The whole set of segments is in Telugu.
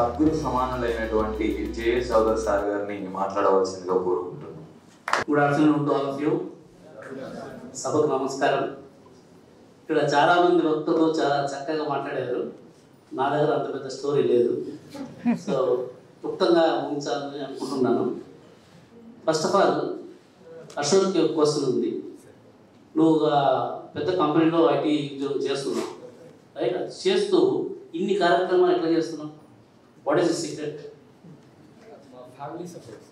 సద్గురు సమానులైనటువంటి జేఎస్ చౌదరి సార్ గారిని మాట్లాడవలసిందిగా కోరుకుంటున్నాను. Good afternoon to all of you. సభకు నమస్కారం. ఇక్కడ చాలామంది వ్యక్తులు చాలా చక్కగా మాట్లాడారు. నా దగ్గర అంత పెద్ద స్టోరీ లేదు, సో క్లుప్తంగా ముగించాలని అనుకుంటున్నాను. ఫస్ట్ ఆఫ్ ఆల్, అశోక్కి ఒక క్వశ్చన్ ఉంది. నువ్వు పెద్ద కంపెనీలో ఐటీ ఉద్యోగం చేస్తున్నావు, రైట్? అది చేస్తూ ఇన్ని కార్యక్రమాలు ఎట్లా చేస్తున్నావు? What is the secret? Family support.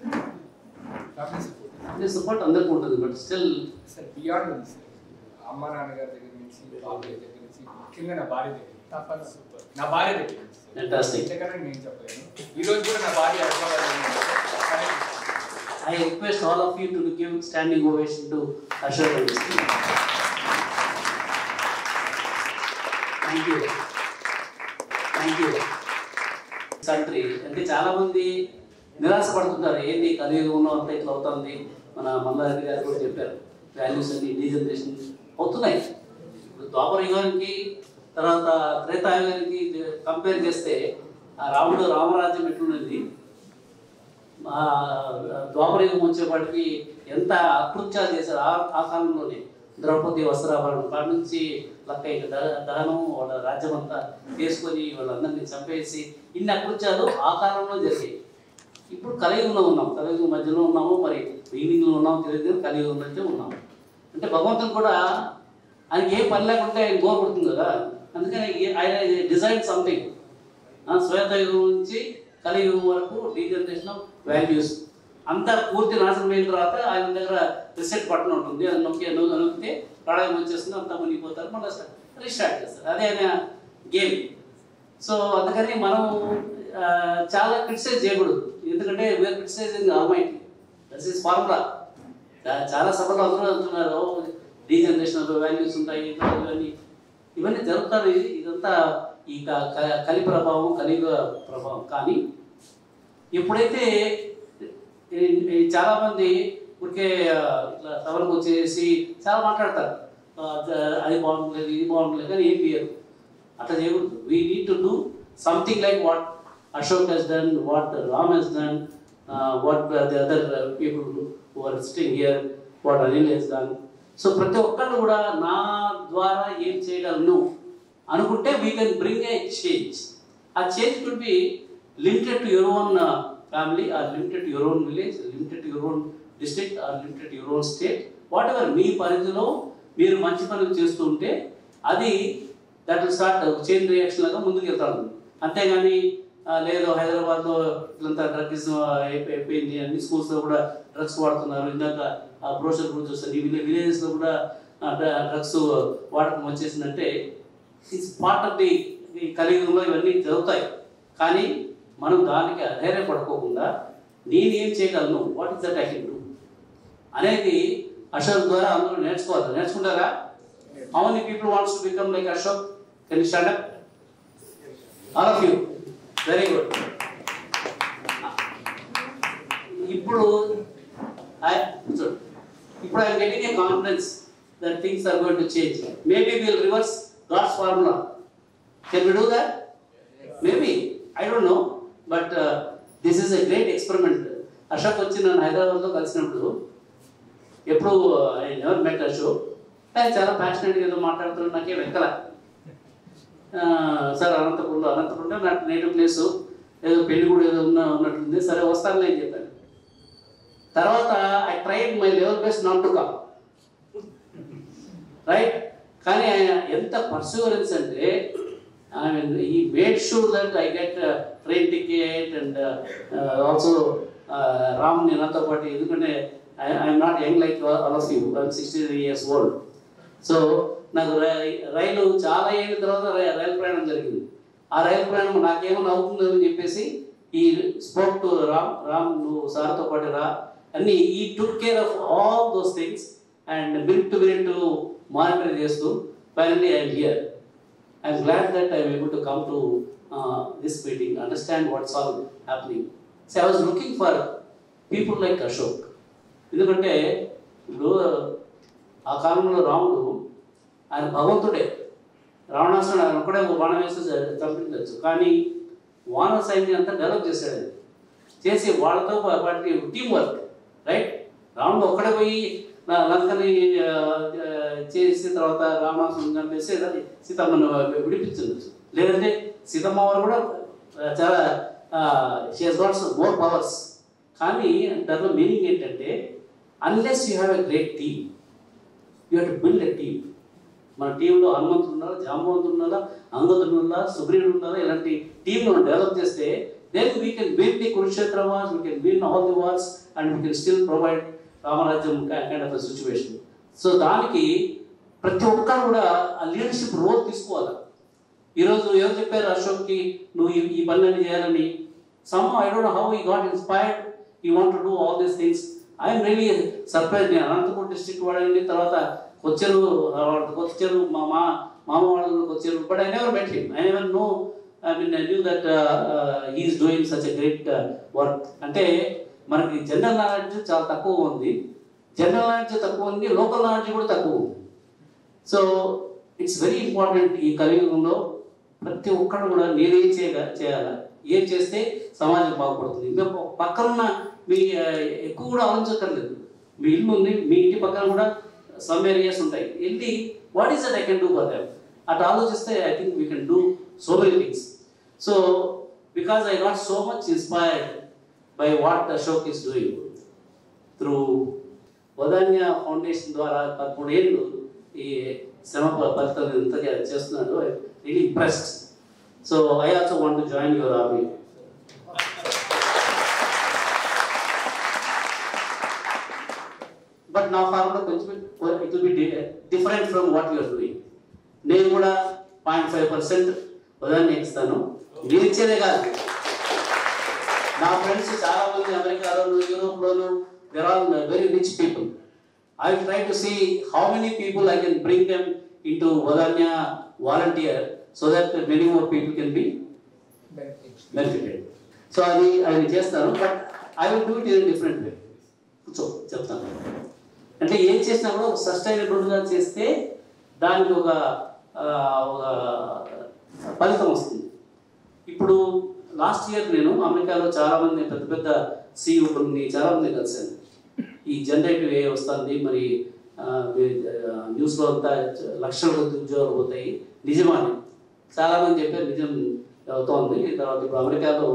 Family support అందరికీ ఉంటుంది, బట్ స్టిల్ సార్ బియాండ్ ఉంది సార్. అమ్మ నాన్నగారి దగ్గర నుంచి, బాబాయ్ దగ్గర నుంచి, ముఖ్యంగా నా భార్య దగ్గర, నా భార్య దగ్గర Fantastic. ఇంతకన్నా నేను చెప్పలేను. ఈ రోజు కూడా నా భార్య I request all of you to give standing ovation to Ashok and his team. Thank you. Thank you. Country అంటే చాలా మంది నిరాశపడుతుంటారు. ఏంటి కలియుగంలో అంతా ఇట్లా అవుతుంది. మన మల్లారెడ్డి గారు కూడా చెప్పారు, వాల్యూస్ అన్ని డీజనరేషన్ అవుతున్నాయి. ఇప్పుడు ద్వాపర యుగానికి తర్వాత త్రేతాయుగానికి కంపేర్ చేస్తే రాముడు రామరాజ్యం ఎట్లున్నది, ద్వాపర యుగం వచ్చేపాటికి ఎంత అకృత్యాలు చేశారు. ఆ కాలంలోనే ద్రౌపది వస్త్రాభరణం కాడ నుంచి లక్కయ్య దహనం, వాళ్ళ రాజ్యం అంతా చేసుకొని వాళ్ళందరినీ చంపేసి ఇన్ని అకృత్యాలు ఆ కాలంలో జరిగాయి. ఇప్పుడు కలియుగంలో ఉన్నాం, కలియుగం మధ్యలో ఉన్నాము, మరి బిగినింగ్లో ఉన్నాము, తెలియదు కలియుగం అయితే ఉన్నాము. అంటే భగవంతుడు కూడా ఆయనకి ఏ పని లేకుంటే ఆయన బోర్ పడుతుంది కదా, అందుకని ఆయన డిజైన్ సంథింగ్. శ్వేతయుగం నుంచి కలియుగం వరకు డీజనరేషన్ ఆఫ్ వాల్యూస్ అంతా పూర్తి నాశనం అయిన తర్వాత ఆయన దగ్గర రిసెట్ బటన్ ఉంటుంది. అది నొక్కితే ప్రళయం వచ్చేస్తుంది, అంతా మునిగిపోతారు, మళ్ళీ రీస్టార్ట్ చేస్తారు. అదే ఆయన గేమ్. సో అందుకని మనం చాలా క్రిటిసైజ్ చేయకూడదు, ఎందుకంటే we're criticising almighty. That is formula. చాలా సభలు అందరూ అంటున్నారు డీజనరేషన్ ఆఫ్ వాల్యూస్ ఉంటాయి, ఇవన్నీ జరుగుతారు. ఇదంతా ఈ కలి ప్రభావం, కలియుగ ప్రభావం. కానీ ఎప్పుడైతే చాలామంది ఊరికే ఇట్లా సభలకు వచ్చేసి చాలా మాట్లాడతారు, అది బాగుండలేదు, ఇది బాగుండలేదు, కానీ ఏం చేయరు. అట్లా చేయకూడదు. We need to do something like what Ashok has done, what Ram has done, what the other people who are sitting here, what Anil has done. So ప్రతి ఒక్కళ్ళు కూడా నా ద్వారా ఏం చేయగలను అనుకుంటే we can bring a change. ఆ change could be limited to your own family, or limited to your own village, limited to your own district, or limited to your own state. What ever మీ పరిధిలో మీరు మంచి పనులు చేస్తూ ఉంటే అది that will start chain reaction లాగా ముందుకు వెళ్తాను. అంతేగాని లేదు హైదరాబాద్లో ఇట్లంతా డ్రగ్స్ అయిపోయింది, అన్ని స్కూల్స్లో కూడా డ్రగ్స్ వాడుతున్నారు, ఇందాక ఆ బ్రోషర్ కూడా చూస్తారు, ఈ విలేజెస్లో కూడా డ్రగ్స్ వాడకం వచ్చేసిందంటే ఇట్స్ పార్ట్ ఆఫ్ ది కలియుగంలో ఇవన్నీ జరుగుతాయి. కానీ మనం దానికి అధైర్యపడుకోకుండా నేనేం చేయగలను, what is that I can do అనేది అశోక్ ద్వారా అందరూ నేర్చుకోవాలి. నేర్చుకుంటారా? How many people wants to become like Ashok? Can you stand up? All of you. Very good. ఇప్పుడు I'm getting a confidence that things are going to change. Maybe will reverse God's formula. Can we do that? Maybe. I don't know. But this is a great experiment. Ashok వచ్చి నన్ను హైదరాబాద్లో కలిసినప్పుడు ఎప్పుడు ఐ నెవర్ మెట్ అశోక్. ఆయన చాలా ప్యాషనెట్గా ఏదో మాట్లాడుతున్నాడు, నాకేం వెక్కల. సార్ అనంతపురంలో నాకు నేటివ్ ప్లేసు, ఏదో పెళ్లి కూడా ఏదో ఉన్నట్టుంది, సరే వస్తానులే అని చెప్పాను. తర్వాత I tried my level best not to come, right? కానీ ఆయన ఎంత పర్సూవరెన్స్ అంటే I mean he made sure that I get train ticket and also రామ్ని నాతో పాటు, ఎందుకంటే I'm not young like all of you, I'm 63 years old. So నాకు రైలు చాలా ఏళ్ళ తర్వాత రైలు ప్రయాణం జరిగింది. ఆ రైలు ప్రయాణం నాకేమో అవుతుందని చెప్పేసి ఈ స్పోక్ టు రామ్ నువ్వు సార్తో పాటు రా అన్ని, ఈ took care of all those things and minute to minute monitor చేస్తూ finally I am here. I am glad that I am able to come to this meeting, understand what's all happening. So I was looking for people like Ashok. ఎందుకంటే ఇప్పుడు ఆ కాలంలో రాముడు ఆయన భగవంతుడే, రావణాసురుడు ఆయన ఒక్కడే బాణం వేస్తే చంపించవచ్చు, కానీ వానర సైన్యం అంతా డెవలప్ చేశాడు అది. చేసి వాళ్ళతో వాటి టీం వర్క్, రైట్? రాముడు ఒక్కడే పోయి లంకని చేసిన తర్వాత రావణాసురుని చంపేసి సీతమ్మను విడిపించింది. లేదంటే సీతమ్మ వారు కూడా చాలా she has got more powers. కానీ దాంట్లో మీనింగ్ ఏంటంటే unless you have a great team, you have to build a team. మన టీంలో హనుమంతుడు ఉన్నారా, జాంబవంతుడు ఉన్నారా, అంగదుడు ఉన్నారా, సుగ్రీవుడు ఉన్నారా, ఇలాంటి టీం మనం డెవలప్ చేస్తే then we can win the Kurukshetra wars, we can win all the wars and we can still provide రామరాజ్యం కైండ్ ఆఫ్ సిచ్యువేషన్. సో దానికి ప్రతి ఒక్కరు కూడా ఆ లీడర్షిప్ రోల్ తీసుకోవాలి. ఈరోజు ఎవరు చెప్పారు అశోక్కి నువ్వు ఈ పనులన్నీ చేయాలని? Some I don't know how he got inspired, he want to do all these things. I'm really surprise. నేను అనంతపూర్ డిస్ట్రిక్ట్ వాడండి, తర్వాత కొచ్చేరు మా మామ వాళ్ళు కొచ్చేరు, but I never met him, I never know. I mean I knew that he is doing such a great work. అంటే మనకి జనరల్ నాలెడ్జ్ చాలా తక్కువ ఉంది, జనరల్ నాలెడ్జ్ తక్కువ ఉంది, లోకల్ నాలెడ్జ్ కూడా తక్కువ ఉంది. సో ఇట్స్ వెరీ ఇంపార్టెంట్ ఈ కలియుగంలో ప్రతి ఒక్కరు కూడా నేనేం చేయాలా, ఏం చేస్తే సమాజం బాగుపడుతుంది. ఇంకా పక్కనున్న మీ ఎక్కువ కూడా ఆలోచించక్కర్లేదు. మీ ఇల్లు ఉంది, మీ ఇంటి పక్కన కూడా సమ్ ఏరియాస్ ఉంటాయి, వెళ్ళి what is that I can do for them at ఆలోచిస్తే I think we can do so many things. So because I got so much inspired by what Ashok is doing through Vadanya Foundation ద్వారా 13 ఏళ్ళు ఈ శ్రమ ఫలితాలు ఇంతగా చేస్తున్నాడు. really impressed. So I also want to join your army. But now formula కొంచెం it will be different from what you are doing. నేను కూడా 0.5% Vadanya ఇస్తాను. మీరు ఇచ్చేదే కాదు, నా ఫ్రెండ్స్ చాలా మంది అమెరికాలోను, యూరోప్లోను, there all very rich people. I will try to see how many people I can bring them in to Vadanya volunteer so that many more people can be benefited. So అది చేస్తాను, but I will do it in different way. So చెప్తాను అంటే ఏం చేసినా కూడా సస్టైనబుల్గా చేస్తే దానికి ఒక ఫలితం వస్తుంది. ఇప్పుడు లాస్ట్ ఇయర్ నేను అమెరికాలో చాలామంది పెద్ద పెద్ద సీఈఓలని చాలామంది కలిశాను. ఈ జనరేటివ్ ఏ వస్తుంది, మరి న్యూస్లో అంతా లక్షల కొద్ది ఉద్యోగాలు పోతాయి, నిజమని చాలామంది చెప్పారు. నిజం అవుతోంది. తర్వాత ఇప్పుడు అమెరికాలో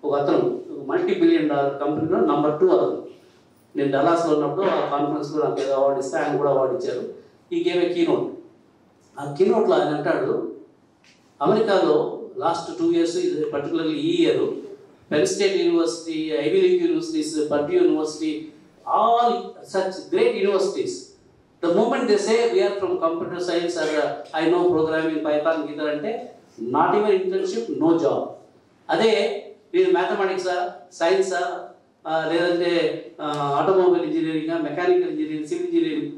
ఒక అతను $multi-billion కంపెనీలో నంబర్ 2 అతను. నేను డల్లాస్లో ఉన్నప్పుడు ఆ కాన్ఫరెన్స్లో నాకు ఏదో అవార్డు ఇస్తే ఆయన కూడా అవార్డు ఇచ్చారు. ఈ గేమ్ ఏ కీనోట్. ఆ కీనోట్లో ఆయన అంటాడు, అమెరికాలో లాస్ట్ 2 years, పర్టికులర్లీ ఈ year, pen state university, ivy league universities, Purdue university, all such great universities, the moment they say we are from computer science or I know programming, Python, Gita ante not even internship, no job. అదే మీరు మ్యాథమెటిక్సా, సైన్సా, లేదంటే automobile engineering, mechanical engineering, civil engineering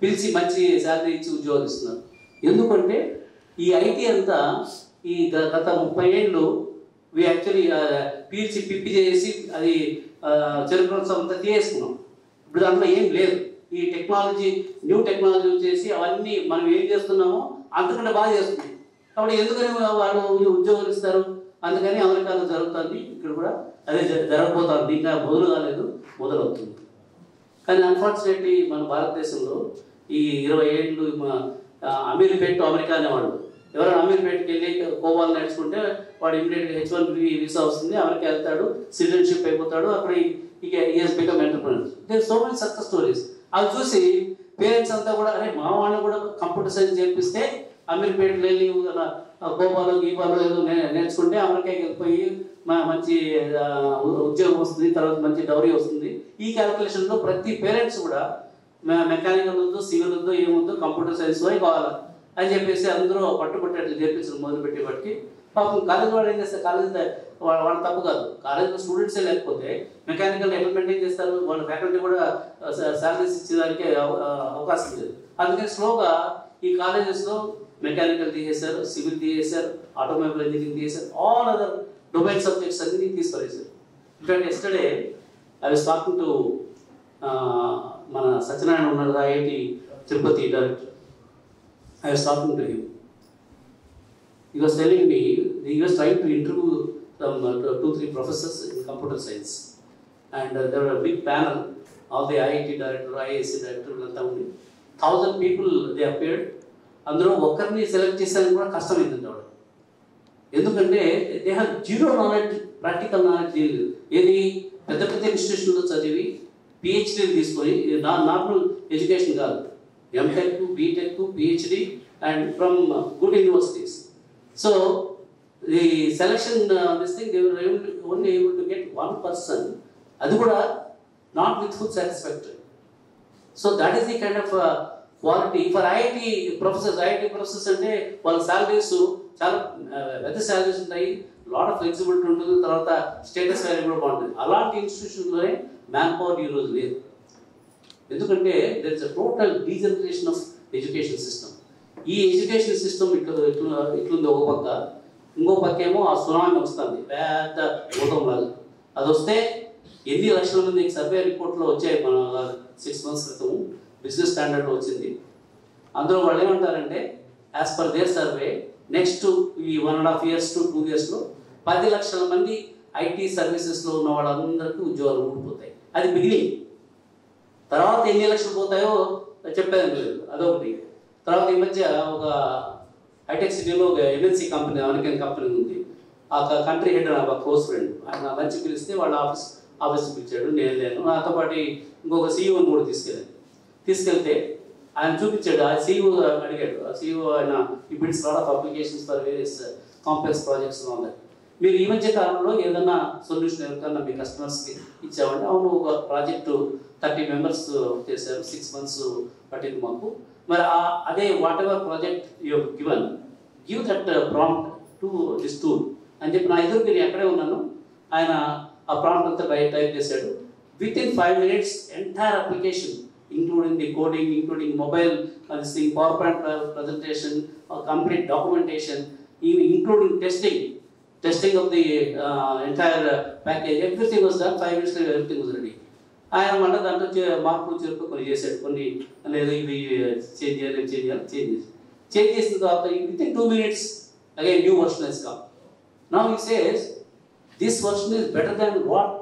పిలిచి మంచి శాలరీ ఇచ్చి ఉద్యోగాలు ఇస్తున్నారు. ఎందుకంటే ఈ ఐటీ అంతా ఈ గత 30 ఏళ్ళు యాక్చువల్లీ పీల్చి పిప్పి చేసి అది చెరుకు అంతా తీసేసుకున్నాం. ఇప్పుడు దాంట్లో ఏం లేదు. ఈ టెక్నాలజీ, న్యూ టెక్నాలజీ చేసి అవన్నీ మనం ఏం చేస్తున్నామో అంతకంటే బాగా చేస్తున్నాం. కాబట్టి ఎందుకని వాళ్ళు ఉద్యోగాలు ఇస్తారు? అందుకని అమెరికాలో జరుగుతుంది, ఇక్కడ కూడా అదే జరగబోతుంది. ఇంకా మొదలు కాలేదు, మొదలవుతుంది. కానీ అన్ఫార్చునేట్లీ మన భారతదేశంలో ఈ 20 ఏళ్ళు అమీర్పేట్ అమెరికా అనేవాళ్ళు. ఎవరైనా అమీర్పేట్కి వెళ్ళి గోవాలు నడుచుకుంటే వాడు ఇమీడియట్గా H1B వీసా వస్తుంది, అమెరికా వెళ్తాడు, సిటిజన్షిప్ అయిపోతాడు, అక్కడ ఇక is become entrepreneurs. There so many success stories. అవి చూసి పేరెంట్స్ అంతా కూడా అరే మా వాడిని కూడా కంప్యూటర్ సైన్స్ చేపిస్తే అమీర్పేటలో వెళ్ళి గోవాలో గీవాలో ఏదో నేర్చుకుంటే అమెరికాకి వెళ్ళిపోయి మంచి ఉద్యోగం వస్తుంది, తర్వాత మంచి డౌరీ వస్తుంది. ఈ క్యాలిక్యులేషన్లో ప్రతి పేరెంట్స్ కూడా మెకానికల్ వద్దు, సివిల్ వద్దు, ఏముందో కంప్యూటర్ సైన్స్ పోయి కావాలి అని చెప్పేసి అందరూ పట్టుబట్టేట్లు చేపించడం మొదలుపెట్టి బట్టి పాపం కాలేజ్ వాళ్ళు ఏం చేస్తారు? కాలేజ్ వాళ్ళ తప్పు కాదు, కాలేజ్లో స్టూడెంట్సే లేకపోతే మెకానికల్ ఎట్లా మెయింటైన్ చేస్తారు? వాళ్ళ ఫ్యాకల్టీ కూడా శాలరీస్ ఇచ్చేదానికి అవకాశం లేదు. అందుకని స్లోగా ఈ కాలేజెస్లో మెకానికల్ తీసేశారు, సివిల్ తీసేశారు, ఆటోమొబైల్ ఇంజనీరింగ్ తీసేశారు, ఆల్ అదర్ డొమైన్ సబ్జెక్ట్స్ అన్ని తీసుకొచ్చారు. In fact yesterday I was talking to మన సత్యనారాయణ ఉన్నారు, IIT Tirupati director. I was talking to him. He was telling me he was trying to interview some 2-3 professors in computer science. And there were a big panel, all the IIT director, IISc director, 1,000 people they appeared. అందులో ఒకరిని సెలెక్ట్ చేసేది కూడా కష్టమైందండి వాడు. ఎందుకంటే they have zero knowledge, practical knowledge లేదు. ఏది పెద్ద పెద్ద ఇన్స్టిట్యూషన్లో చదివి పిహెచ్డీలు తీసుకొని, నార్మల్ ఎడ్యుకేషన్ కాదు, MTech, BTech, PhD and from good universities. So the selection this thing they were only able to get 1 person, అది కూడా not with full satisfactory. So that is the kind of quality for IIT professors. IIT professors అంటే వాళ్ళ శాలరీస్ చాలా పెద్ద శాలరీస్ ఉంటాయి, లాట్ ఆఫ్ ఫ్లెక్సిబిలిటీ ఉంటుంది, తర్వాత స్టేటస్ వాల్యూ కూడా బాగుంటుంది. అలాంటి ఇన్స్టిట్యూషన్లోనే మ్యాన్ పవర్ ఈరోజు లేదు. ఎందుకంటే there is a total degeneration of education system. ఈ ఎడ్యుకేషన్ సిస్టమ్ ఇట్లుంది ఒక పక్క, ఇంకో పక్క ఏమో ఆ సునామీ వస్తుంది పెద్ద భూతంలాగా. అది వస్తే ఎన్ని లక్షల మంది సర్వే రిపోర్ట్లో వచ్చాయి మన 6 months క్రితం, బిజినెస్ స్టాండర్డ్లో వచ్చింది. అందులో వాళ్ళు ఏమంటారంటే as per their survey next ఈ 1.5 years to 2 yearsలో 10 లక్షల మంది ఐటీ సర్వీసెస్లో ఉన్న వాళ్ళందరికీ ఉద్యోగాలు ఊడిపోతాయి. అది బిగినింగ్. తర్వాత ఎన్ని లక్షలు పోతాయో చెప్పేది లేదు, అదొకటి. తర్వాత ఈ మధ్య ఒక హైటెక్ సిటీలో ఒక ఎంఎన్సీ కంపెనీ, అమెరికన్ కంపెనీ ఉంది. ఆ కంట్రీ హెడ్ నాకు క్లోజ్ ఫ్రెండ్, ఆయన లంచ్ పిలిస్తే వాళ్ళ ఆఫీస్కి పిలిచాడు. నేను నాతో పాటు ఇంకొక సీఈఓని కూడా తీసుకెళ్తే ఆయన చూపించాడు. ఆ సీఈఓ అడిగాడు, ఆ సీఈఓ ఆయన ఈ builds lot of applications for various complex projects ఉన్నాయి. మీరు ఈ మధ్య కాలంలో ఏదైనా సొల్యూషన్ ఎవరికన్నా మీ కస్టమర్స్కి ఇచ్చామంటే, అవును ఒక ప్రాజెక్టు 30 members చేశారు, 6 months పట్టింది మాకు. మరి అదే what ever project you give that prompt to this tool అని చెప్పి నా ఎదురు నేను ఎక్కడే ఉన్నాను. ఆయన ఆ ప్రాంప్ట్ అంతా టైప్ చేశాడు. With in 5 minutes entire application including the coding, including mobile, this thing, PowerPoint presentation, complete documentation, including testing of the entire package. Everything was done. 5 minutes later, everything was ready. ఆయన మళ్ళీ దాంట్లో మార్పులు చేర్పులు కొన్ని చేశాడు. కొన్ని లేదు ఇవి చేంజ్ చేసిన తర్వాత within 2 minutes again new version he's come. Now he says this version is better than what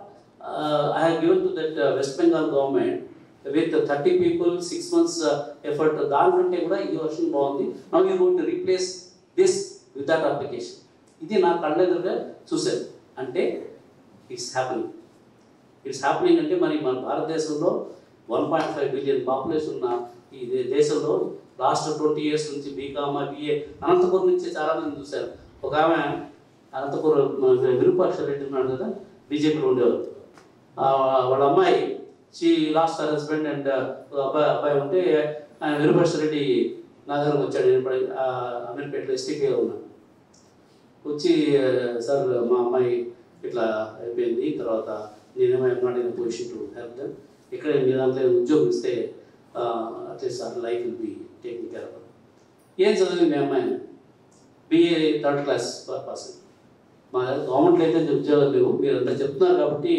I have given to that West Bengal government with 30 people, 6 months effort. దానికంటే కూడా ఈ వర్షన్ బాగుంది. Now you going to replace this with that application. ఇది నా కళ్ళెదురుగా చూశాను. అంటే ఇట్స్ హ్యాపెనింగ్ అంటే మరి మన భారతదేశంలో 1.5 billion పాపులేషన్ ఉన్న ఈ దేశంలో లాస్ట్ 20 years నుంచి బీకామ్, బిఏ అనంతపురం నుంచి చాలామంది చూశారు. ఒక ఆమె అనంతపురం విరూపాక్ష రెడ్డి ఉన్నాడు కదా, బీజేపీలో ఉండేవారు. వాళ్ళ అమ్మాయి she lost her husband and అబ్బాయి ఉంటే ఆయన విరూపాక్ష రెడ్డి నా దగ్గరకు వచ్చాడు. నేను అమీర్పేటలో ఎస్టీపీలో ఉన్నాను. వచ్చి సార్ మా అమ్మాయి ఇట్లా అయిపోయింది, తర్వాత నేనేమో not in position to help them, ఇక్కడ మీ దాంట్లో ఉద్యోగం ఇస్తే at least our life will be taking care of. ఏం చదివింది మీ అమ్మాయి? BA 3rd class person. మా గవర్నమెంట్లో అయితే ఉద్యోగాలు లేవు, మీరు అంతా చెప్తున్నారు కాబట్టి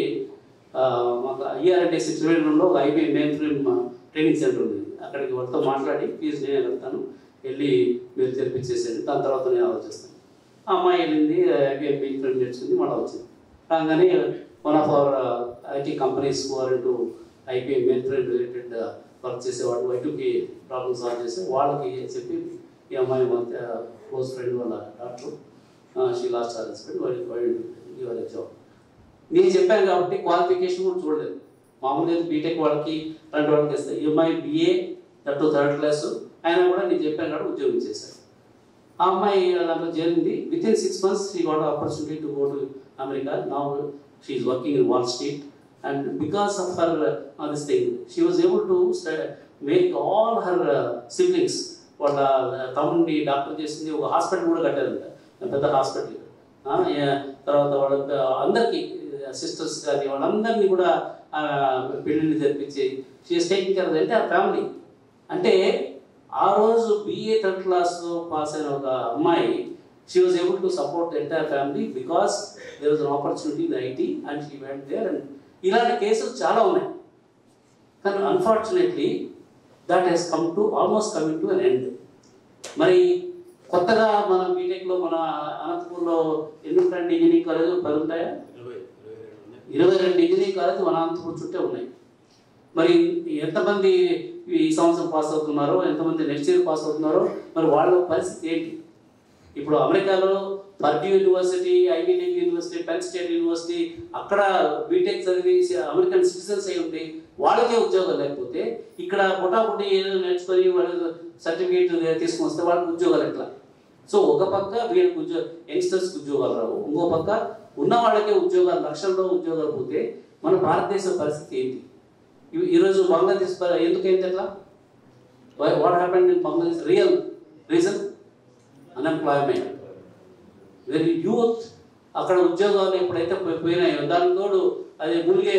మాకు IRITC త్రివేంద్రంలో ఒక IBM main frame training centre ఉంది. అక్కడికి వాళ్ళతో మాట్లాడి ఫీజు నేనే కడతాను, వెళ్ళి మీరు తెరిపించేసేది, దాని తర్వాత నేను ఆలోచిస్తాను. ఆ అమ్మాయి వెళ్ళింది, IBM మెయిన్ ఫ్రేమ్ నేర్చుకుంది, మళ్ళీ వచ్చింది. రాగానే one of our IT companies to IBM main frame related work చేసేవాళ్ళు, I2K ప్రాబ్లమ్ సాల్వ్ చేసే వాళ్ళకి చెప్పి ఈ అమ్మాయి క్లోజ్ ఫ్రెండ్ వాళ్ళ doctor, she lost her husband, వాళ్ళ జాబ్. నేను చెప్పాను కాబట్టి క్వాలిఫికేషన్ కూడా చూడలేదు. మామూలుగా బీటెక్ వాళ్ళకి అలాంటి వాళ్ళకి ఇస్తాయి. ఈ అమ్మాయి BA దట్ 3rd class అయినా కూడా నేను చెప్పాను కాబట్టి ఉద్యోగం చేశాను. ఆ అమ్మాయి దాంట్లో చేరింది. With in 6 months she got opportunity to go to America. Now she is working in wall street and because of her this thing she was able to make all her siblings. వాళ్ళ తమ్ముడిని డాక్టర్ చేసింది, ఒక హాస్పిటల్ కూడా కట్టారంట, పెద్ద హాస్పిటల్. తర్వాత వాళ్ళ అందరికీ సిస్టర్స్ కానీ వాళ్ళందరినీ కూడా పెళ్ళిళ్ళు జరిపించి she is taking care of the entire family. అంటే ఆ రోజు BA 3rd class పాస్ అయిన ఒక అమ్మాయి she was able to support the entire family because there was an opportunity in IT and she went there. And ఇలాంటి కేసులు చాలా ఉన్నాయి. కానీ unfortunately that he's coming to an end. మరి కొత్తగా మన బీటెక్లో మన అనంతపూర్లో ఎన్ని ఉంటాయండి ఇంజనీరింగ్ కాలేజ్ 10 ఉంటాయా? 22 ఇంజనీరింగ్ కాలేజ్ మన అనంతపూర్ చుట్టే ఉన్నాయి. మరి ఎంతమంది ఈ సంవత్సరం పాస్ అవుతున్నారో, ఎంతమంది నెక్స్ట్ ఇయర్ పాస్ అవుతున్నారో, మరి వాళ్ళ పరిస్థితి ఏంటి? ఇప్పుడు అమెరికాలో Purdue university, ivy league university, pen state university, అక్కడ బీటెక్ చదివి అమెరికన్ సిటిజన్స్ అయి ఉండి వాళ్ళకే ఉద్యోగాలు లేకపోతే ఇక్కడ పుటాపుటి ఏదో నేర్చుకొని వాళ్ళు సర్టిఫికేట్ తీసుకుని వస్తే వాళ్ళకి ఉద్యోగాలు ఎట్లా? సో ఒక పక్క వీళ్ళకి యంగ్స్టర్స్కి ఉద్యోగాలు రావు, ఇంకో పక్క ఉన్న వాళ్ళకే ఉద్యోగాలు, లక్షల్లో ఉద్యోగాలు పోతే మన భారతదేశ పరిస్థితి ఏంటి? ఈరోజు బంగ్లాదేశ్ ఎందుకైంది అట్లా? What happened in Bangladesh? Real reason unemployment. Very youth అక్కడ ఉద్యోగాలు ఎప్పుడైతే పోయినాయో దానికి తోడు అది మునిగే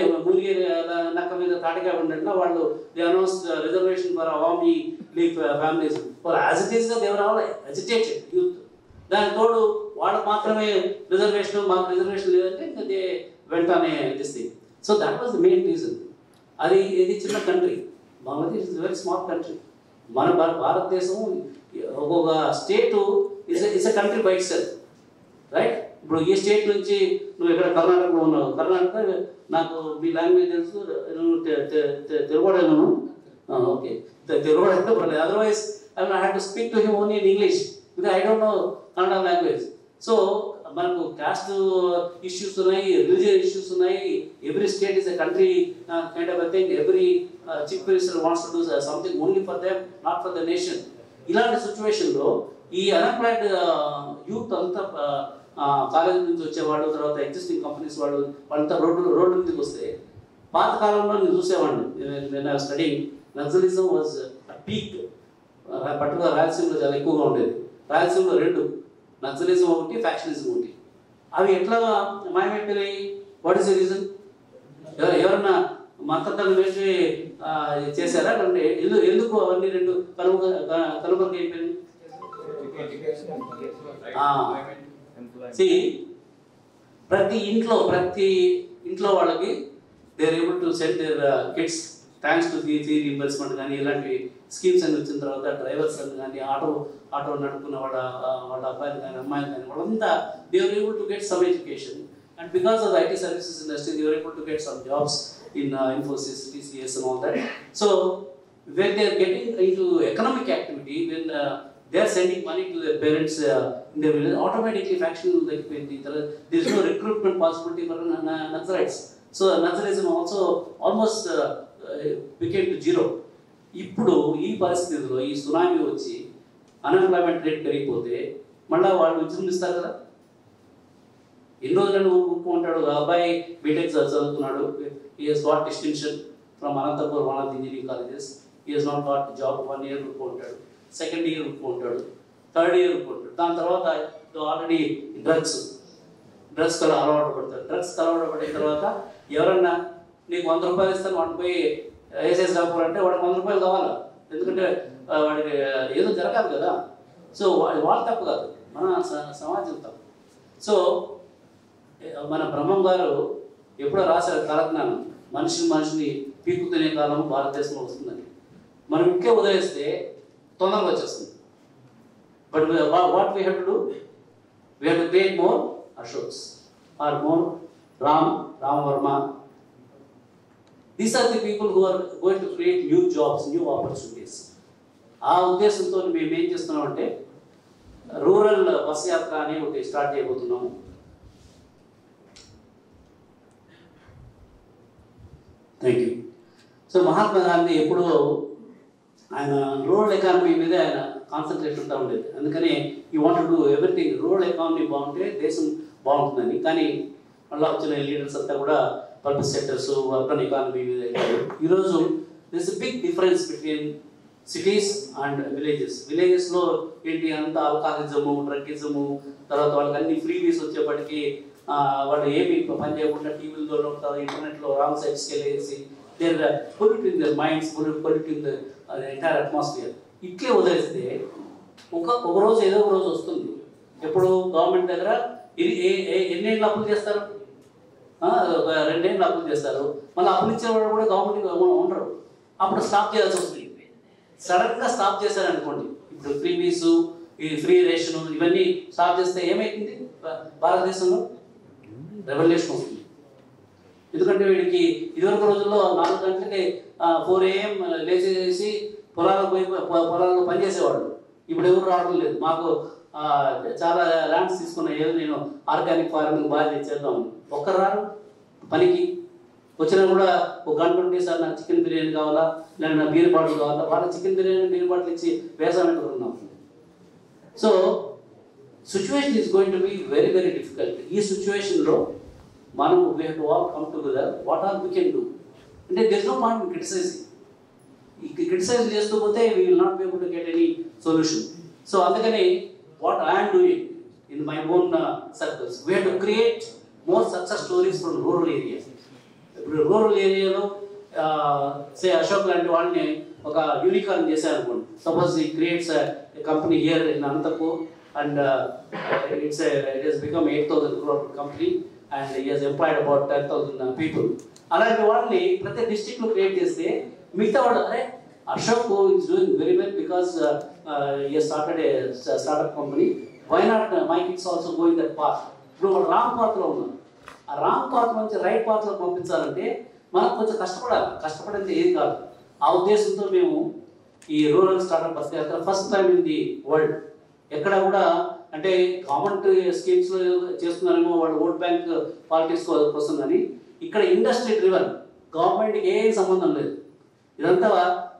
నక్క మీద తాటిగా ఉండేట్లా వాళ్ళు they announce reservation for Awami league families for as it ఈస్గా దేవర్ ఆల్ ఎజిటేటెడ్ యూత్. దానికి తోడు వాళ్ళకు మాత్రమే రిజర్వేషన్, మాకు రిజర్వేషన్ లేదంటే ఇంకా దే వెంటనే this thing. So that was the main reason. ఇది చిన్న country, Bangladesh is very small country. మన భారతదేశం ఒక్కొక్క state is a country by itself, right? ఇప్పుడు ఈ స్టేట్ నుంచి నువ్వు ఇక్కడ కర్ణాటకలో ఉన్నావు, కర్ణాటక నాకు మీ లాంగ్వేజ్ తెలుసు, నువ్వు తెలుగుడను, ఓకే తెలుగుడు అంటే పర్లేదు. Otherwise I have to speak to him only in English because I don't no Kannada language. So మనకు క్యాస్ట్ ఇష్యూస్ ఉన్నాయి, రిలీజియన్ ఇష్యూస్ ఉన్నాయి. Every state is a country kind of a thing. Every chief minister wants to do something only for them, not for the nation. ఇలాంటి సిచ్యువేషన్లో ఈ అన్ఎంప్లాయిడ్ యూత్ అంతా కాలేజ్ నుంచి వచ్చేవాడు, తర్వాత ఎగ్జిస్టింగ్ కంపెనీస్ వాళ్ళంతా రోడ్డు మీదకి వస్తే పాతకాలంలో నేను చూసేవాడిని. Studying naxalism was peak, particular రాయలసీమలో చాలా ఎక్కువగా ఉండేది. రాయలసీమలో 2, నక్సలిజం ఒకటి, ఫ్యాక్షనిజం ఒకటి. అవి ఎట్లా మాయమైపోయినాయి? What is the reason? ఎవరన్నా మతతను వేసి చేశారా? అంటే ఎందుకు అవన్నీ 2 కనుమరుగు అయిపోయినాయి? ప్రతి ఇంట్లో వాళ్ళకి they are able to send their kids thanks to fee reimbursement కానీ ఇలాంటి స్కీమ్స్ అని వచ్చిన తర్వాత డ్రైవర్స్ అని కానీ ఆటో నడుపుకున్న వాళ్ళ అబ్బాయిలు కానీ అమ్మాయిలు కానీ వాళ్ళంతా they are able to get some education. And because of the IT services industry they are able to get some jobs in Infosys, TCS and all that. So when they are getting into economic activity, when they are sending money to their parents in their village, automatically faction like there is no recruitment possibility for Naxalites. So Naxalism also almost became to zero. ఇప్పుడు ఈ పరిస్థితుల్లో ఈ సునామీ వచ్చి అన్ఎంప్లాయ్మెంట్ రేట్ పెరిగిపోతే మళ్ళీ వాళ్ళు విజృంభిస్తారు కదా. ఎన్ని రోజులను ఊరుకుంటాడు? అబ్బాయి బీటెక్ చదువుతున్నాడు, he has got distinction from Anantapur, one of the engineering colleges. He has not got job 1 year ఉంటాడు, 2nd year ఉంటాడు, 3rd year ఉంటాడు. దాని తర్వాత ఆల్రెడీ డ్రగ్స్ కల అలవాటు పడతాడు. డ్రగ్స్ అలవాటు పడిన తర్వాత ఎవరన్నా నీకు 100 రూపాయలు ఇస్తాను వాడిని పోయి ఏసీఎస్ రాకపోరంటే వాడికి 100 రూపాయలు కావాలా? ఎందుకంటే వాడికి ఏదో జరగాలి కదా. సో వాళ్ళ తప్పు కాదు, మన సమాజం తప్పు. సో మన బ్రహ్మం గారు ఎప్పుడో రాశారు కాలజ్ఞానం, మనిషిని పీకుతునే కాలం భారతదేశంలో వస్తుందని. మనం ఇంకే వదిలేస్తే తొందరగా వచ్చేస్తుంది. But what we have to do? We have to create more Ashoks or more Ramavarma. These are the people who are going to create new jobs, new opportunities. ఆ ఉద్దేశంతో మేము ఏం చేస్తున్నామంటే రూరల్ బస్ యాత్ర అని ఒకటి స్టార్ట్ చేయబోతున్నాము. Thank you. So Mahatma Gandhi ఎప్పుడూ ఆయన రూరల్ ఎకానమీ మీద ఆయన కాన్సన్ట్రేట్ ఉంటా ఉండేది. అందుకని ఈ want to do everything, rural economy బాగుంటే దేశం బాగుంటుందని. కానీ మళ్ళీ వచ్చిన లీడర్స్ అంతా కూడా పబ్లిక్ సెక్టర్స్, అర్బన్ ఎకానమీ మీద వెళ్ళారు. ఈరోజు this big difference between cities and విలేజెస్లో ఏంటి అంతా ఆల్కహాలిజము, డ్రగ్గిజము, తర్వాత వాళ్ళకి అన్ని ఫ్రీబీస్ వచ్చేప్పటికీ వాళ్ళు ఏమి పని చేయకుండా టీవీల్లో ఇంటర్నెట్లో రాంగ్ సైట్స్కి వెళ్ళేసి they're polluting their minds, polluting the entire atmosphere. ఇట్లే వదిలేస్తే ఒక రోజు ఏదో ఒక రోజు వస్తుంది. ఎప్పుడు గవర్నమెంట్ దగ్గర ఎన్నేళ్ళు అప్పులు చేస్తారు? 2 ఏళ్ళు అప్పులు చేస్తారు. మళ్ళీ అప్పులు ఇచ్చే వాళ్ళు కూడా గవర్నమెంట్ ఉండరు. అప్పుడు స్టాప్ చేయాల్సి వస్తుంది. సడన్గా స్టాప్ చేశారనుకోండి, ఇప్పుడు ఫ్రీబీస్ ఈ ఫ్రీ రేషన్ ఇవన్నీ స్టాప్ చేస్తే ఏమైతుంది భారతదేశంలో? రెవల్యూషన్ వస్తుంది. ఎందుకంటే వీడికి ఇదివరకు రోజుల్లో 4 గంటలకి 4 AM లేచేసి పొలాలకు పనిచేసేవాడు. ఇప్పుడు ఎవరు రావడం లేదు. మాకు చాలా ల్యాండ్స్ తీసుకున్న ఏదో నేను ఆర్గానిక్ ఫార్మింగ్ బాగా చేద్దాం, ఒక్కరు రారు పనికి. వచ్చినా కూడా ఒక గంట ఉంటే సార్ నాకు చికెన్ బిర్యానీ కావాలా, లేదా నా బీర్ బాటిల్ కావాలా, వాళ్ళ చికెన్ బిర్యానీ బీర్ బాటిల్ ఇచ్చి వ్యవసాయం ఉన్నాం. So situation is going to be very very difficult. ఈ సిచ్యువేషన్లో మనం we have to all come together, what all we can do. అంటే there is no point in criticizing. ఈ క్రిటిసైజ్ చేస్తూ పోతే we will not be able to get any solution. So అందుకని what I'm doing in my own circles, we have to create more success stories from rural areas. ఇప్పుడు రూరల్ ఏరియాలో సే అశోక్ లాంటి వాళ్ళని ఒక యూనికార్న్ చేశారనుకోండి. సపోజ్ ఈ creates company here in Anantapur and it has become 8,000 crore company and he has employed about 10,000 people. అలాంటి వాళ్ళని ప్రతి డిస్ట్రిక్ట్లో క్రియేట్ చేస్తే మిగతా వాళ్ళు అరే Ashok is doing very well because he started a startup company, why not my kids also go in that path. ఇప్పుడు వాళ్ళు రాంగ్ పాత్లో ఉన్నారు. ఆ రాంగ్ పాత్ నుంచి రైట్ పాత్లో పంపించాలంటే మనం కొంచెం కష్టపడాలి. కష్టపడింది ఏది కాదు. ఆ ఉద్దేశంతో మేము ఈ రూరల్ స్టార్ట్అప్ బస్ యాత్ర first time in the world. ఎక్కడ కూడా అంటే గవర్నమెంట్ స్కీమ్స్ చేస్తున్నారేమో, వాళ్ళు ఓట్ బ్యాంక్ పాలిటిక్స్ కోసం, కానీ ఇక్కడ ఇండస్ట్రీ డ్రివన్, గవర్నమెంట్కి ఏం సంబంధం లేదు. ఇదంతా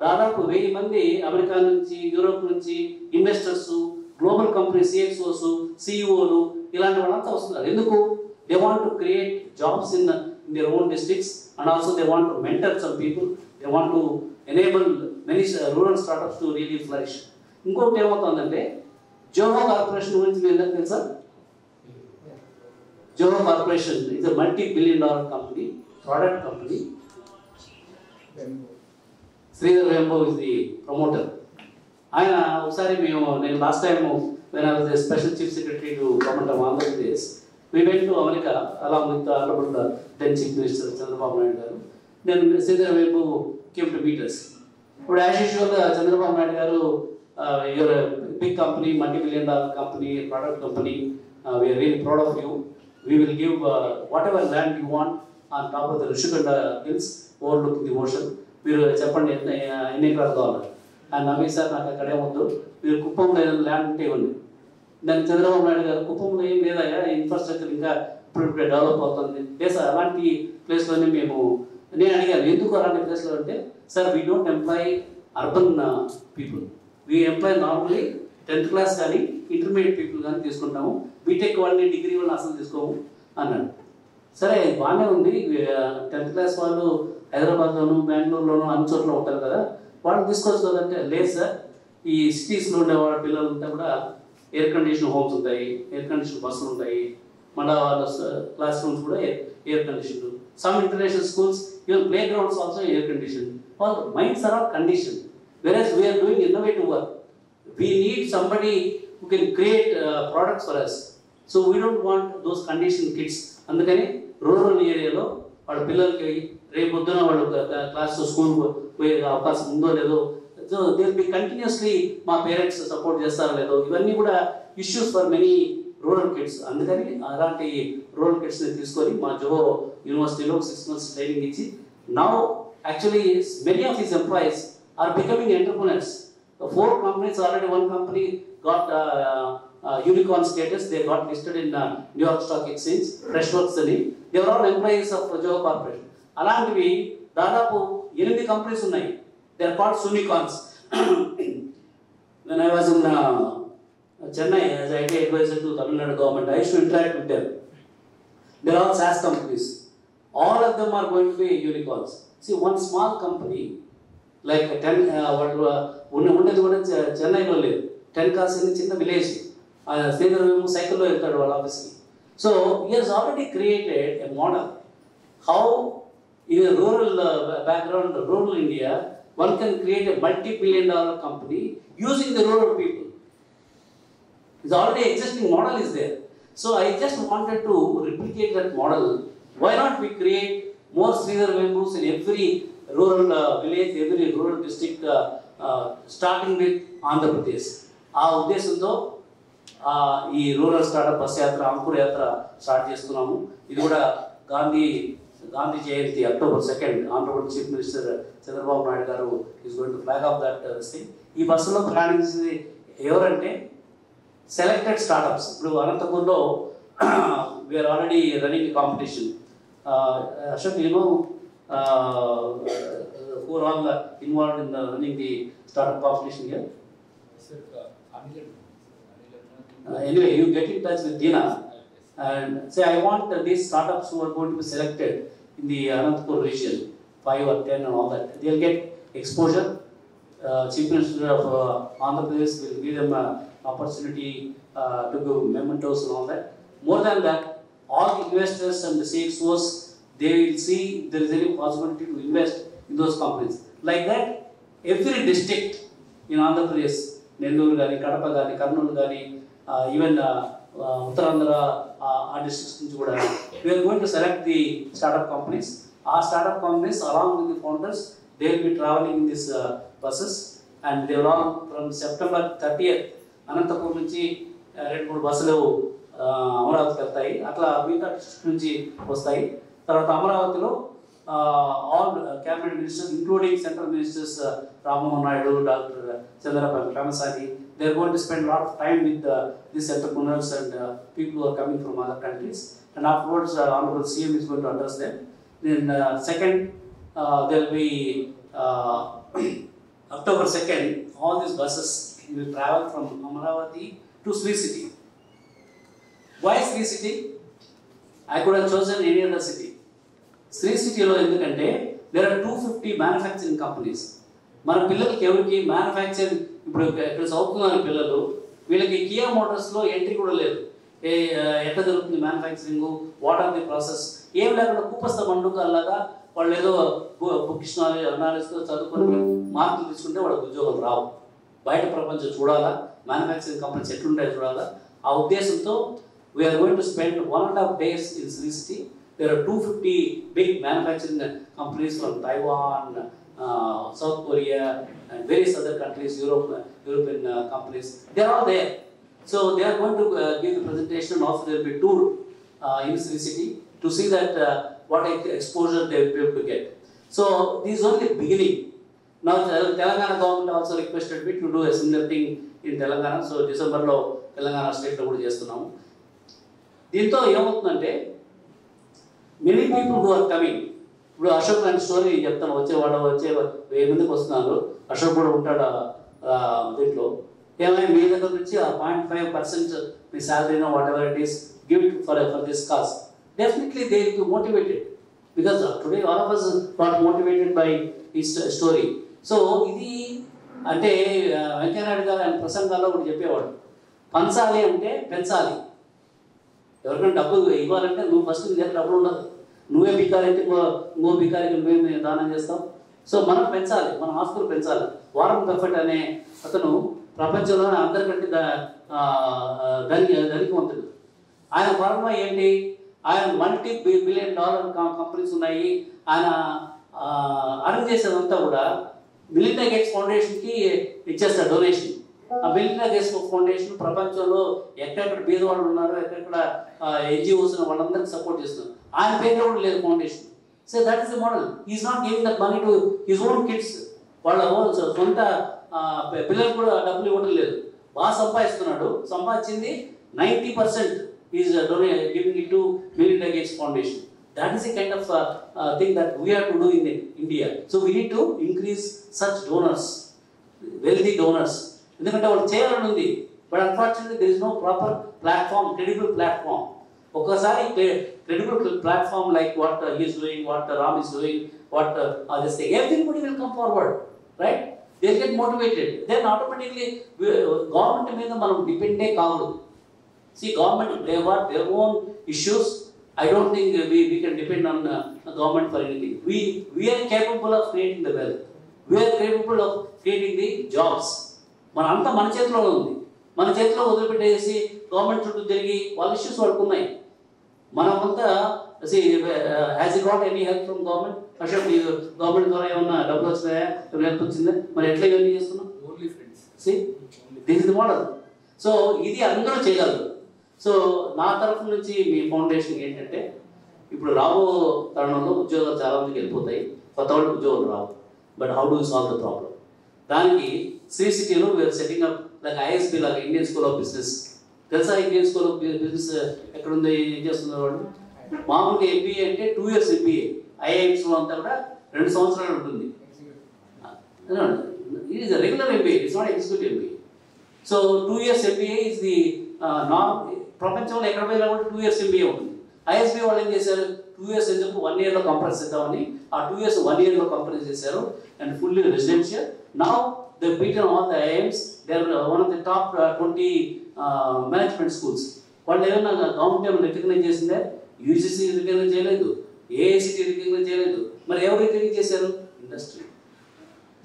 దాదాపు 1000 మంది అమెరికా నుంచి, యూరోప్ నుంచి ఇన్వెస్టర్స్, గ్లోబల్ కంపెనీ CXOs, CEOలు ఇలాంటి వాళ్ళంతా వస్తున్నారు. ఎందుకు? They want to create jobs in their own districts and also they want to mentor some people, they want to enable many rural startups to really flourish. ఇంకొకటి ఏమవుతుందంటే జోహో కార్పొరేషన్ గురించి మీ అందరికీ తెలుసా? Zoho corporation is a multi-billion-dollar company, product company. Sridhar Vembu is the promoter. ఆయన ఒకసారి నేను last time when I was the special chief secretary to government of Andhra Pradesh, we went to America along with the honorable then chief minister Chandrababu Naidu garu. Then Sridhar Vembu came to meet us. But as usual, Chandrababu Naidu garu, you're a big company, multi-billion-dollar company, product company. We are really proud of you. We will give whatever land you want on top of the Rishikanda hills overlooking the ocean. మీరు చెప్పండి ఎన్ని ఎకరాలు కావాలి అని. నవ్వి సార్ నాకు అక్కడే వద్దు, మీరు కుప్పంలో ఏదైనా ల్యాండ్ ఉంటే ఇవ్వండి. దానికి చంద్రబాబు నాయుడు గారు కుప్పంలో ఏం లేదా, ఇన్ఫ్రాస్ట్రక్చర్ ఇంకా ఇప్పుడిప్పుడే డెవలప్ అవుతుంది లేదు సార్, అలాంటి ప్లేస్లోనే నేను అడిగాను ఎందుకు అలాంటి ప్లేస్లో అంటే, sir we don't employ urban people, we employ normally 10th class కానీ ఇంటర్మీడియట్ పీపుల్ కానీ తీసుకుంటాము, బీటెక్ వాళ్ళని డిగ్రీ వాళ్ళని అసలు తీసుకోము అన్నాడు. సరే బాగానే ఉంది, 10th క్లాస్ వాళ్ళు హైదరాబాద్లోను బెంగళూరులోను అన్ని చోట్ల ఉంటారు కదా, వాళ్ళు తీసుకోవచ్చు కదంటే, లేదు సార్ ఈ సిటీస్లో ఉండే వాళ్ళ పిల్లలంతా కూడా ఎయిర్ కండిషన్ హోమ్స్ ఉంటాయి, ఎయిర్ కండిషన్ బస్సులు ఉంటాయి, మన వాళ్ళ క్లాస్ రూమ్స్ కూడా air condition, some international schools even play grounds also air condition, వాళ్ళ minds are all condition. Versus we are doing innovative work, we need somebody who can create products for us. So we don't want those condition kids. అందుకని రూరల్ ఏరియాలో వాళ్ళ పిల్లలకి రేపు పొద్దున వాళ్ళు క్లాస్ స్కూల్ పోయే అవకాశం ఉందో లేదో, so they will B continuously మా పేరెంట్స్ సపోర్ట్ చేస్తారో లేదో, ఇవన్నీ కూడా issues for many rural kids. అందుకని అలాంటి రూరల్ కిడ్స్ని తీసుకొని మా జోహో యూనివర్సిటీలో 6 months ట్రైనింగ్ ఇచ్చి, now actually many of his employees are becoming entrepreneurs. 4 companies already, 1 company got unicorn status, they got listed in New York Stock Exchange, Freshworks అని, they were all employees of Johor Corporation. అలాంటివి దాదాపు 8 కంపెనీస్ ఉన్నాయి. They are called unicorns. When I was in Chennai as IT advisor to Tamil Nadu government, I used to interact with them. They are all SaaS companies. All of them are going to be unicorns. See, one small company like 10 ఉండేది కూడా చెన్నైలో లేదు, 10 cars in చిన్న విలేజ్. శ్రీధర్ మేము సైకిల్లో వెళ్తాడు వాళ్ళ ఆఫీస్కి. So he has already created a model how in a rural background, rural India, one can create a multi-billion-dollar company using the rural people. It's already existing model is there. So I just wanted to replicate that model. Why not we create more Sridhar Vembus in every rural village, every rural district, starting with Andhra Pradesh. ఆ ఉద్దేశంతో ఈ రూరల్ స్టార్టప్ బస్ యాత్ర, అంకుర్ యాత్ర స్టార్ట్ చేస్తున్నాము. ఇది కూడా Gandhi Jayanti October 2nd honourable chief minister Chandrababu Naidu garu is going to flag off that thing. ఈ బస్సులో ప్రయాణించేది ఎవరంటే సెలెక్టెడ్ స్టార్టప్స్. ఇప్పుడు అనంతపూర్లో we are already running competition. Ashok, you know who are all involved in running the startup competition here? Anyway, you get in touch with Dina and say, I want these startups who are going to be selected in the Anantapur region, 5 or 10 and all that. They'll get exposure. Chief Minister of Andhra Pradesh will give them an opportunity to give mementos and all that. More than that, all the investors and the CXOs, they will see if there is any possibility to invest in those companies. Like that, every district in Andhra Pradesh, Nellore gaani, Kadapa gaani, Kurnool gaani, even Uttarandhra districts nunchi kuda, we are going to select the startup companies. Our startup companies, along with the founders, they will be traveling in these buses, and they will all from September 30th, Anantapur nunchi 2-3 బస్సులు అమరావతికి వెళ్తాయి. అట్లా మిగతా డిస్ట్రిక్ట్ నుంచి వస్తాయి. తర్వాత అమరావతిలో all cabinet ministers, including central ministers Rammohan Naidu, Dr. Chandrababu Ramasani, they are going to spend a lot of time with these entrepreneurs and people who are coming from other countries. And afterwards, Honorable CM is going to address them. Then second, there will be October 2nd, all these buses will travel from Amaravati to Sri City. Why Sri City? I could have chosen any other city. Sri City lo endukante there are 250 manufacturing companies. మన పిల్లలకి ఎవరికి మ్యానుఫ్యాక్చరింగ్ ఇప్పుడు ఇక్కడ చదువుతున్నారు పిల్లలు, వీళ్ళకి కియా మోటార్స్లో ఎంట్రీ కూడా లేదు. ఎట్లా జరుగుతుంది manufacturing, what are the process ఏం లేకుండా కూపస్థ మండుకల్లాగా వాళ్ళు ఏదో బుకిష్ నాలెడ్జ్తో చదువుకొని మార్కులు తీసుకుంటే వాళ్ళకి ఉద్యోగాలు రావు. బయట ప్రపంచం చూడాలా, మ్యానుఫ్యాక్చరింగ్ కంపెనీస్ ఎట్లుంటాయో చూడాలా. ఆ ఉద్దేశంతో we're going to spend 1.5 days in Sri City. There are 250 big manufacturing companies from Taiwan, South Korea, and various other countries, European companies. They are all there. So they are going to give the presentation. Also, there will be tour in Sri City to see that what exposure they will be able to get. So this is only the beginning. Now, Telangana government also requested me to do a similar thing in Telangana. So December lo Telangana state lo kuda chestunnam. Dintho ఏమవుతుందంటే many people who are coming, ఇప్పుడు అశోక్ లాంటి స్టోరీ చెప్తాను. వచ్చే 1000 మందికి వస్తున్నారు. అశోక్ కూడా ఉంటాడు దీంట్లో. ఏమైనా మీ దగ్గర నుంచి ఆ 0.5% మీ శాలరీనో whatever it is give it for this cause. Definitely they will be motivated because today all of us got motivated by his story. So ఇది అంటే వెంకయ్యనాయుడు గారు ఆయన ప్రసంగాల్లో ఒకటి చెప్పేవాడు, పంచాలి అంటే పెంచాలి. ఎవరికైనా డబ్బు ఇవ్వాలంటే నువ్వు ఫస్ట్ నీ దగ్గర డబ్బులు ఉండదు, నువ్వే బికారైతే ఇంకో బికారికి నువ్వే దానం చేస్తావు. సో మనం పెంచాలి, మన ఆస్తులు పెంచాలి. వారన్ బఫెట్ అనే అతను ప్రపంచంలోనే అందరికంటే ధనికవంతుడు. ఆయన వర్మ ఏంటి, ఆయన $multi-billion కంపెనీస్ ఉన్నాయి. ఆయన అరేంజ్ చేసేదంతా కూడా మిలిటరీ గేట్స్ ఫౌండేషన్కి ఇచ్చేస్తారు డొనేషన్. ఆ మిలిటరీ గేట్స్ ఫౌండేషన్ ప్రపంచంలో ఎక్కడెక్కడ బీదవాళ్ళు ఉన్నారో, ఎక్కడెక్కడ NGOs వాళ్ళందరికీ సపోర్ట్ చేస్తున్నారు. ఆయన పేరు కూడా లేదు foundation. So that is the model. Is not giving that money to his own kids. వాళ్ళ సొంత పిల్లలకు కూడా డబ్బులు ఇవ్వడం లేదు. బాగా సంపాదిస్తున్నాడు. సంపాదించింది 90% is giving it to military gates foundation. That is the kind of thing that we have to do in India. So we need to increase such donors, wealthy donors. ఎందుకంటే వాళ్ళు చేయాలని ఉంది. But unfortunately there is no proper platform, credible platform. ఒకసారి credible platform like what he is doing, what Ram is doing, what others say, everybody will come forward, right? They will get motivated. Then automatically government మీద మనం డిపెండే కాదు. See, government, they have their own issues. I don't think we can depend on government for anything. We are capable of creating the wealth. We are capable of creating the jobs. మనంతా మన చేతిలో ఉంది. మన చేతిలో వదిలిపెట్టేసి గవర్నమెంట్ చుట్టూ తిరిగి వాళ్ళ ఇష్యూస్ వాళ్ళకు ఉన్నాయి. మనమంతా has you got any help from government? Ashok, government ద్వారా ఏమన్నా డబ్బులు వచ్చినాయా, ఏమైనా హెల్ప్ వచ్చిందా? మరి ఎట్లా ఇవన్నీ చేస్తున్నాం? Only friends. See, this is the model. So ఇది అందరూ చేయగలరు. సో నా తరఫు నుంచి మీ ఫౌండేషన్ ఏంటంటే, ఇప్పుడు రాబో తరుణంలో ఉద్యోగాలు చాలా మందికి వెళ్ళిపోతాయి, కొత్త వాళ్ళకి ఉద్యోగాలు రావు. But how do solve the problem? దానికి శ్రీ సిటీలో we are setting up like ISB లాగా, ఇండియన్ స్కూల్ ఆఫ్ బిజినెస్. తెలుసా ఇండియన్ స్కూల్ ఆఫ్ బిజినెస్ ఎక్కడుంది, ఏం చేస్తున్నారు వాళ్ళు? మామూలుగా ఎంబీఏ అంటే 2 years ఎంబీఏ, ఐఐఎమ్స్లో అంతా కూడా 2 సంవత్సరాలు ఉంటుంది. ఇది is regular MBA, it's not executive MBA. So 2 years MBA is the norm. ప్రపంచంలో ఎక్కడ పోయినా కూడా 2 years ఎంబీఏ ఉంటుంది. ఐఎస్బీ వాళ్ళు ఏం చేశారు, 2 years ఎందుకు 1 yearలో కంప్రెస్ చేద్దామని ఆ 2 years 1 yearలో కంప్రెస్ చేశారు. And fully residential. Now they beaten all the IIMs. They are one of the top 20 management schools. వాళ్ళు ఏమైనా గవర్నమెంట్ రికగ్నైజ్ చేసిందే? యూజీసీ రికగ్నైజ్ చేయలేదు, ఏఐసిటీ రికగ్నైజ్ చేయలేదు. మరి ఎవరు రికగ్నైజ్ చేశారు? Industry.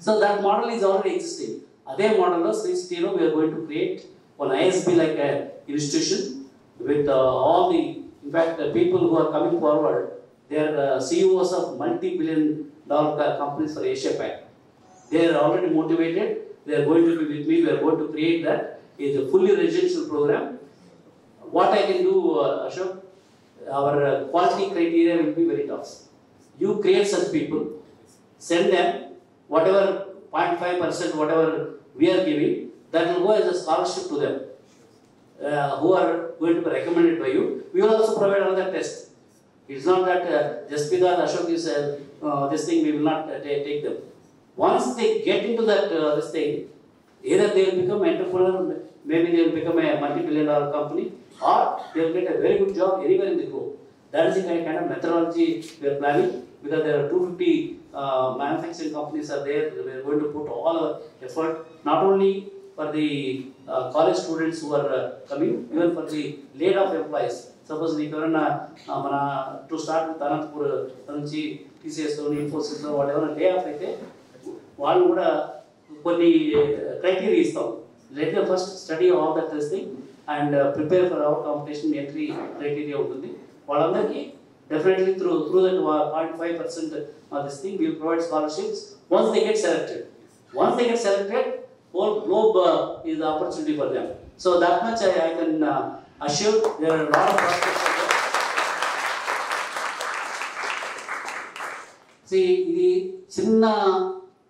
So that model is already existing. అదే మోడల్లో శ్రీ సిటీలో we are going to create one ISB like institution with all the in fact people who are coming forward. They are CEOs of multi-billion-dollar companies for Asia Pac. They are already motivated. They are going to be with me. We are going to create that. It's a fully residential program. What I can do, Ashok, our quality criteria will be very tough. You create such people, send them whatever 0.5%, whatever we are giving, that will go as a scholarship to them, who are going to be recommended by you. We will also provide another test. It's not that just because Ashok is this thing, we will not take them. Once they get into that this thing, either they will become entrepreneur, maybe they will become a multi-billion-dollar company, or they will get a very good job anywhere in the globe. That is the kind of methodology we are planning, because there are 250 manufacturing companies are there. We are going to put all our effort, not only for the college students who are coming, even for the laid-off employees. Suppose నీకు ఎవరైనా మన టు స్టార్ట్ విత్ అనంతపూర్ నుంచి టీసీఎస్లో, ఇన్ఫోసిస్లో వాళ్ళు ఎవరైనా లే ఆఫ్ అయితే వాళ్ళు కూడా కొన్ని క్రైటీరియా ఇస్తాం. Let them first study all that thing and prepare for hour competition. Entry criteria ఉంటుంది వాళ్ళందరికీ. Definitely through that 0.5% of this thing, we will provide scholarships once they get selected. Once they get selected, whole globe is the opportunity for them. So that much I can assure. There are a lot of prospects for them. See, ఇది చిన్న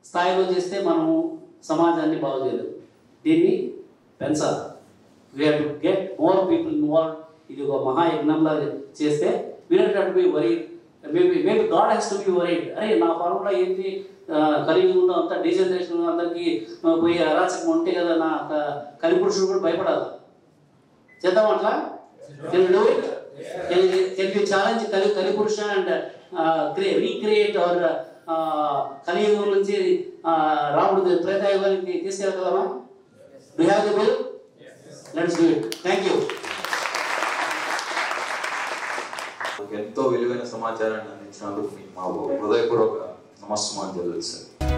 స్థాయిలో చేస్తే మనం సమాజాన్ని బాగు చేయలేదు. దీన్ని పెంచాలి. We have to get more people involved. ఇది ఒక మహాయజ్ఞంలా చేస్తే we don't have to be worried. Maybe God has to be worried. అరే నా ఫార్ములా ఏంటి, కలియుగంలో అంతా డీజనరేషన్, అందరికీ పోయి అరాచకం ఉంటే కదా, నా కలిపురుషుడు కూడా భయపడాలి. చేద్దాం అట్లా? Can do it? Can you challenge Kalipurusha and recreate our కలియుగం నుంచి రాముడు త్రేతాయుగానికి తీసుకెళ్ళగలమా? Do have the will? Let's do it. Thank you. ఎంతో విలువైన సమాచారాన్ని అందించినందుకు మా హృదయపూర్వక నమస్కారం తెలుసు సార్.